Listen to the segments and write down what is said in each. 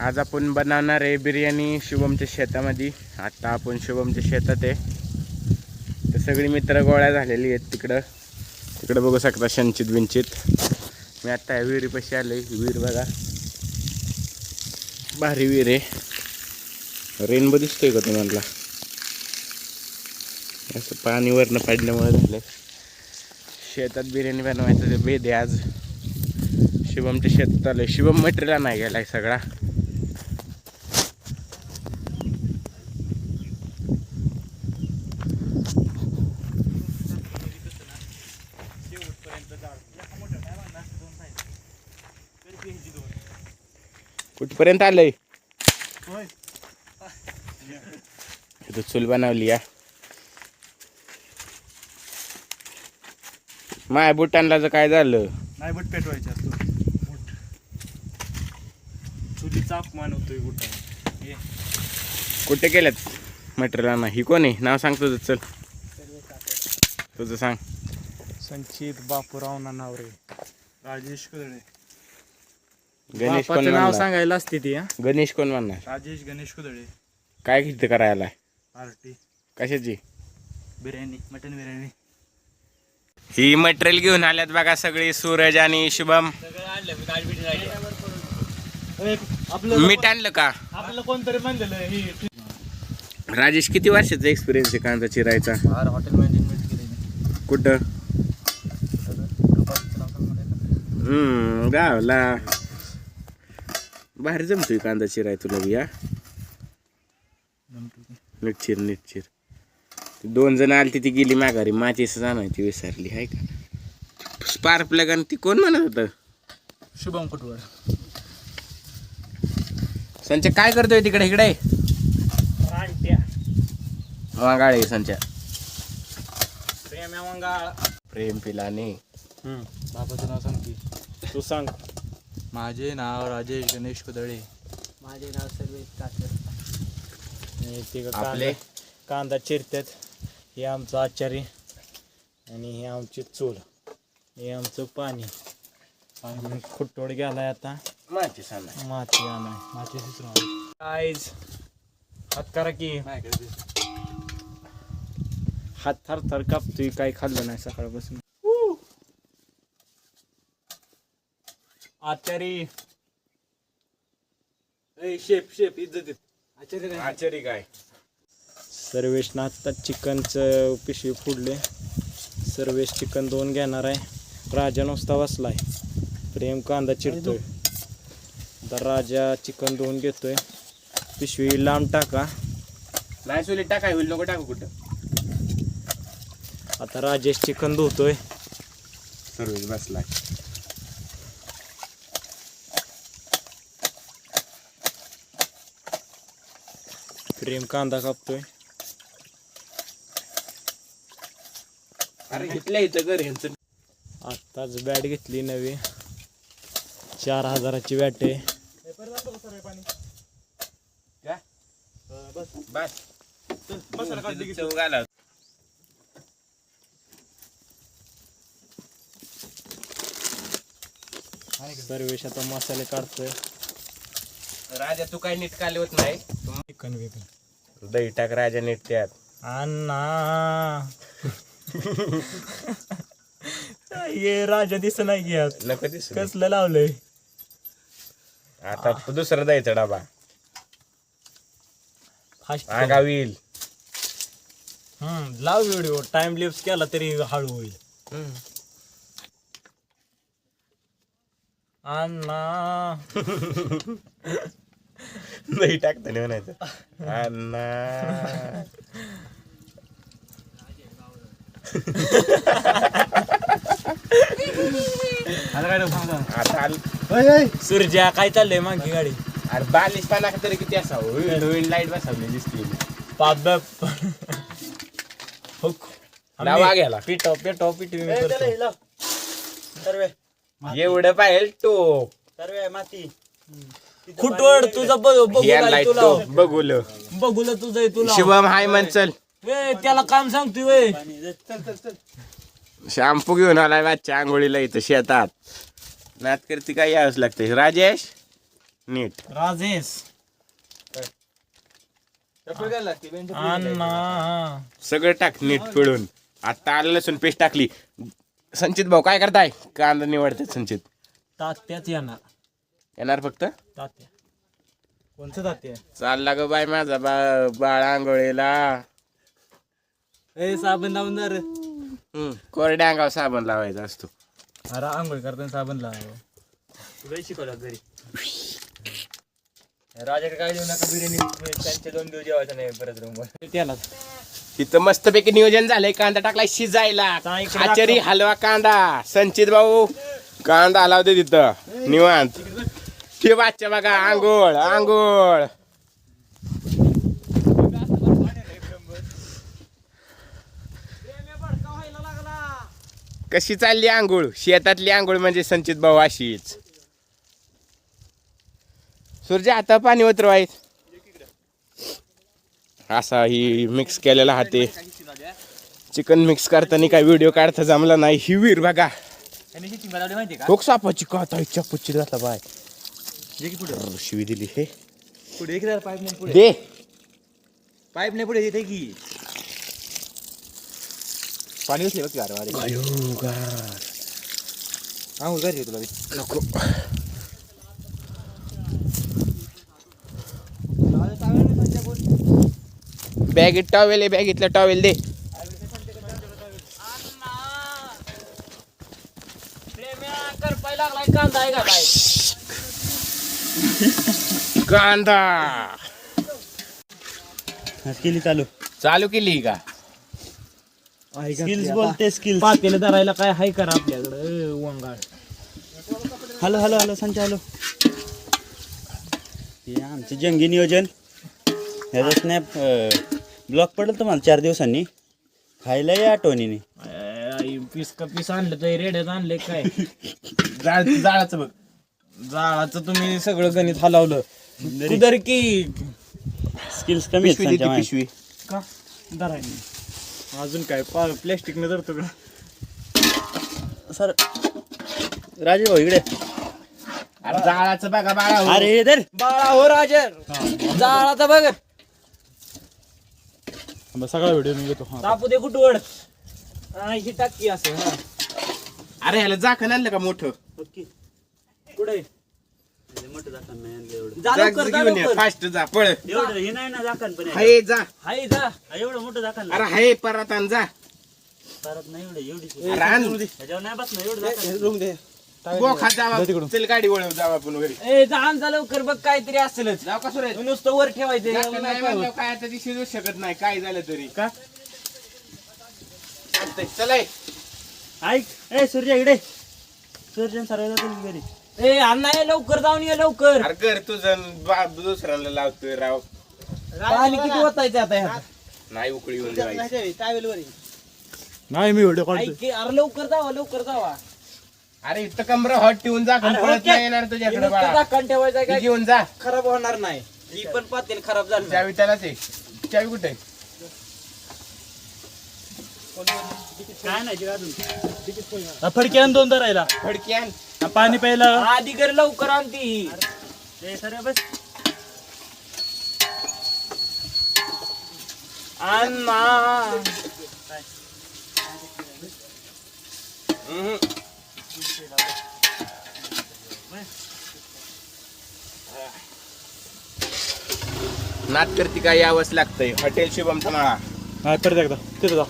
आज आपण बनवणार आहे बिर्याणी शुभमच्या शेतामध्ये. आता आपण शुभमच्या शेतात आहे. तर सगळी मित्र गोळ्या झालेली आहेत तिकडं बघू शकता संचित बिंचित. मी आता या विहिरीपाशी आलो आहे. विहीर बघा, भारी विहीर आहे. रेनबो दिसतोय का तुम्हाला? असं पाणी वरनं पडल्यामुळे झालं. शेतात बिर्याणी बनवायचं ते बेद आहे आज. शुभमच्या शेतात आलोय. शुभम मटेरियल नाही गेलाय सगळा. कुठपर्यंत आलंय? इथं चूल बनवली या. माय बुटांना काय झालं? नाही बट पेटवायचे असतो. चुलीचा अपमान होतोय बुटा. कुठे गेल्यात मटेरियल? ही कोण आहे? नाव सांग तुझं. चल तुझं सांग. संचित बापूराव नानावरे, राजेश कुदळे. गणेश कोण नाव म्हणणार? सांगायला असते ती. गणेश कोण म्हणणार? राजेश गणेश कुदळे. काय किती करायला? पार्टी कशाची? बिर्याणी, मटन बिर्याणी. ही मटेरियल घेऊन आल्यात बघा सगळी. सूरज आणि शुभम. मीठ आणलं का? आपल्याला कोणतरी म्हणलेलं ही राजेश किती वर्षाचा एक्सपिरियन्स आहे कांदा चिरायचा? हॉटेल मध्ये मीठ केले. कुठं? गावला. बाहेर जमतोय कांदा चिराय तुला बी. या नीट चिर. 2 जण आली ती गेली माघारी. माचीस आणायची विसरली आहे का? Spark plug. आणि ती कोण म्हणत होतं? शुभम कुटवर. संच्या काय करतोय तिकडे? इकडे वांगाळे. संच्या प्रेम मंगाळ. प्रेम पिलाने. बाबाचं नाव सांग की. तू सांग. माझे नाव राजेश गणेश कुदळे. माझे नाव सर्वेश काकर. आपले कांदा चिरतात. हे आमचं आचारी आणि हे आमची चूल. हे आमचं पाणी. खुट्टोड गेलाय आता. माची सांग. माती आणाय. माती गाईज हात करा की. हात थर कापतोय. काही खाल्लं नाही सकाळपासून. आचारी शेप इज्जतीत. आचारी काय? सर्वेशनं आत्ता चिकनचं पिशवी फोडले. सर्वेश चिकन 2 घेणार आहे. राजा नुसता बसलाय. प्रेम कांदा चिरतोय. आता राजा चिकन 2 घेतोय. पिशवी लांब टाका. नाही चुलीत टाकाय होईल. नको टाकू कुठं. आता राजेश चिकन धुतोय. सर्वेश बसलाय. प्रेम कांदा कापतोय. अरे इथल्या इथं घर ह्यांचं. आत्ताच बॅट घेतली नवी. 4000ची बॅट आहे. बस चव घाला. सर्वेश आता मसाले काढतोय. राजा तू काय नीट कालवत नाही. चिकन वेगळं. दही टाक राजा नीट त्यात. अण्णा ये राजा दिस नाही घ्यात. नको दिसू. कसलं लावलंय? आता दुसरा द्यायचा डबा. आगा होईल. लाव व्हिडिओ. टाइम लिप्स केला तरी हळू होईल. अण्णा दही टाकता नाही म्हणायचं. अण्णा आता सूर्या काय चाललंय मागे गाडी? अरे 42 पाना तरी किती असावं. लाईट बसवली दिसली. पाप हुक लावा गेला. पिटो पिटवी मी करतो. एवढं पाहिजे टोप. माती खुटवड तुझा बघूल तुझं तुला. शिवम हाय म्हण. चल त्याला काम सांगतोय. शॅम्पू घेऊन आलाय बादच्या आंघोळीला इथं शेतात. नात करती काय यावंच लागतंय. राजेश नीट राजेश अण्णा सगळं टाक नीट पिळून. आता आलं लसूण पेस्ट टाकली. संचित भाऊ काय करताय? कांदा निवडतात संचित. तात्याच येणार. येणार फक्त तात्या कोणचं तात्या? चालला ग बाय माझा बाळ आंघोळीला. ए साबण लावून जर कोरड्या अंगावर साबण लावायचा असतो. अरे आंघोळ करताना साबण लाव. तुला शिकवलं घरी. राजाकडे काय देऊ नका बिर्याणी. त्यांचे 2 दिवस जेवायचं नाही परत रूमवर. त्याला तिथं मस्तपैकी नियोजन झालंय. कांदा टाकलाय शिजायला. आचारी हलवा कांदा. संचित भाऊ कांदा हलवते तिथं निवांत. ते बाच्चा बघा आंघोळ आंघोळ. कशी चालली आंघोळ? शेतातली आंघोळ म्हणजे संचित भाऊ अशीच. सूर्य आता पाणी उतरवाय. असा ही मिक्स केलेला हाते. चिकन मिक्स करताना काय व्हिडिओ काढता जमला नाही. ही वीर बघा खूप सापाची काताच्या पुच्ची घातला बाय. शिवी दिली हे पुढे पाईप नाही पुढे. दे पाईप नाही पुढे येते की पाणी बसले बघ गार वारे. आंघोळ कर तुला नको. बॅगेत टॉवेल आहे. बॅगेतला टॉवेल दे. कांदा आहे का काय? कांदा केली चालू. चालू केली का? स्किल्स बोलते स्किल्स. पातेलं धरायला काय हाय करा आपल्याकडं वंगाळ. हॅलो हॅलो हॅलो संचा हॅलो. हे आमचं जंगी नियोजन. ह्याचा स्नॅप ब्लॉक पडेल तुम्हाला 4 दिवसांनी. खायला या आठवणीने. पीस का पीस आणलं तर रेड्यात आणले काय? जाळाचं बघ. जाळाचं तुम्ही सगळं गणित हलवलं. उदर की स्किल्स कमी आहेत पिशवी दे ती संच्या पिशवी. का धरायला अजून काय प्लॅस्टिक न धरतो का? सर राजे भाऊ इकडे. अरे जाळाचं बघा बाळा. अरे हे धर. बाळा हो राजर जाळाचा बघ. सगळा व्हिडिओ मी घेतो. तापू दे कुठवड. ही टाकी असं. हा अरे ह्याला झाकण आणलं का मोठं? कुठे मोठं झाकण नाही आणलं एवढं. जा लवकर, जा घेऊन ये. लवकर. फास्ट जा पळ. एवढं हे नाही ना झाकण पण आहे. हाय जा. हाय जा. एवढं मोठं झाकण अरे हाय परत आण जा. परत नाही एवढं एवढी अरे आण. ह्याच्यावर नाही बस ना एवढं झाकण. बोखा जावा. चल गाडी वळव जावा आपण घरी. ए जा जा लवकर बघ काहीतरी असेलच. जाऊ का सुरेश? नुसतं वर ठेवायचं. झाकण नाही म्हणल्यावर काय आता ती शिजू शकत नाही काय झालं तरी. का चालतंय चलाय. ऐक ए सूर्य इकडे. सूर्य सर्व जातील घरी. ए अण्णा ये लवकर जाऊन ये लवकर. अरे घर तुझं दुसऱ्याला लावतोय राव. पाणी किती ओतायचं आता ह्यात? नाही उकळी येऊन जायची. नाही मी व्हिडिओ ऐक की, अरे लवकर जावा लवकर जावा. अरे इथं कमर हॉट ठेवून जा. अरे पळत ओके. नाही येणार तुझ्याकडे नुसतं बाळा. झाकण ठेवायचं ती काय घेऊन जा. खराब होणार नाही. ही पण पातेल खराब झालं नाही. चावी त्यालाच आहे. चावी कुठे आहे? काय नाही फडक्यान 2 धरायला. फडकी आण. पाणी प्यायला. आधी कर लवकर आणती. सर बस. अण्णा नात करती काय यावंच लागतंय. हॉटेल शुभमचा माळा. हा परत एकदा तिथं जा.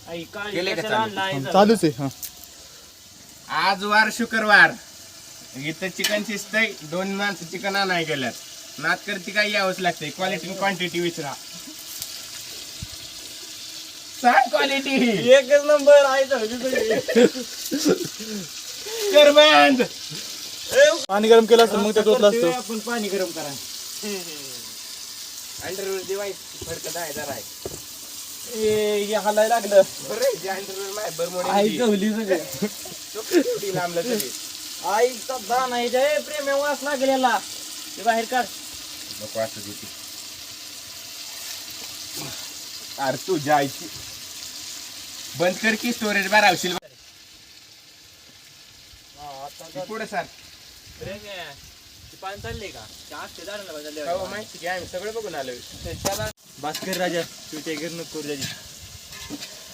आई काळी केलंय का कशाला चालू? आणला आहे? चालूच आहे. आज वार शुक्रवार. इथं चिकन शिजतंय. 2 माणसं चिकन आणाय गेल्यात. नात करती काय यावंच लागतंय. क्वालिटी क्वांटिटी विचारा. काय क्वालिटी एकच नंबर आहे. कर बंद. पाणी गरम केलं असतं मग त्यात ओतलं असतं. आपण पाणी गरम करा. अंडरवेअर दिवाय फडकत आहे जरा आहे. हे हलायला लागलं. बरं जे अंडरवेअर नाही बरं आई मोडी गवली सगळं. लांबलं तरी आईचा दान आहे. जय प्रेम वास लागलेला. ते बाहेर काढ. नको असं देते. अरे तू जायची बंद कर की स्टोरेज बार आवशील. पुढे सर पान चालले का हो माहिती की आम्ही सगळं बघून आलोय. त्याला भास्कर राजा तुझ्या गिरणूक करू त्याची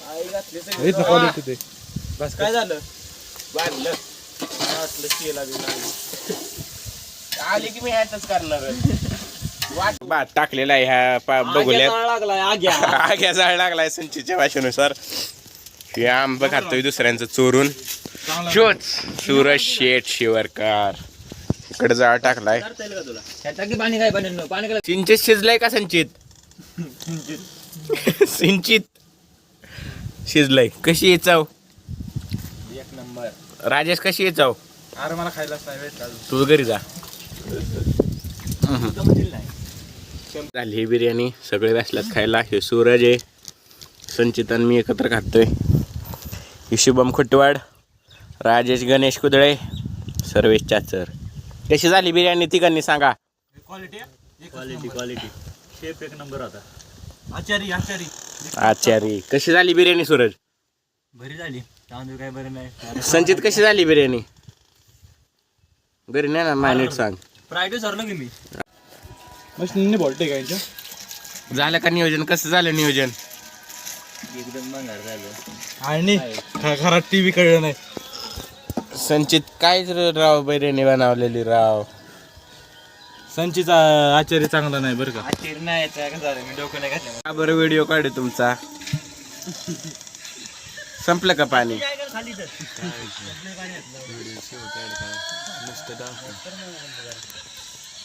आई घातली सगळी. बस काय झालं बांधलं असलं शेला बिला आली की मी ह्याच करणार वाट भात टाकलेला आहे ह्या बघूल्यात. लागलाय आग्या आग्या जाळ लागलाय संचीच्या भाषेनुसार. हे आंब खातोय दुसऱ्यांचं चोरून. शोच सूरज शेठ शिवरकर इकडे जाळ टाकलाय. पाणी काय बनवलं पाणी काय सिंचित शिजलाय का संचित? सिंचित शिजलाय. कशी आहे चव? एक नंबर. राजेश कशी आहे चव? अरे मला खायलाच नाही भेटला तू घरी जा. झाली बिर्याणी सगळे बसल्यात खायला. हे सूरज आहे, संचित आणि मी एकत्र खातोय. ही शुभम खुटवाड, राजेश गणेश कुदळे, सर्वेश चाचर. कशी झाली बिर्याणी तिघांनी सांगा. क्वालिटी शेप एक नंबर होता. आचारी कशी झाली बिर्याणी सूरज? बरी झाली. तांदूळ काय बरं नाही. संचित कशी झाली बिर्याणी? घरी नाही ना मायनीट सांग. फ्रायडे सरलो की मी मशीन बोलते का यांच्या झालं का नियोजन? कसं झालं नियोजन? एकदम मंगार झालं. आणि घरात टीव्ही कळलं नाही. संचित काय राव बिर्याणी बनवलेली राव. संचीचा आचार्य चांगला नाही बरं का. आश्चर्य नाही यायचं का झालं मी डोकं नाही घातलं. का बरं व्हिडिओ काढू तुमचा? संपलं का पाणी? खाली तर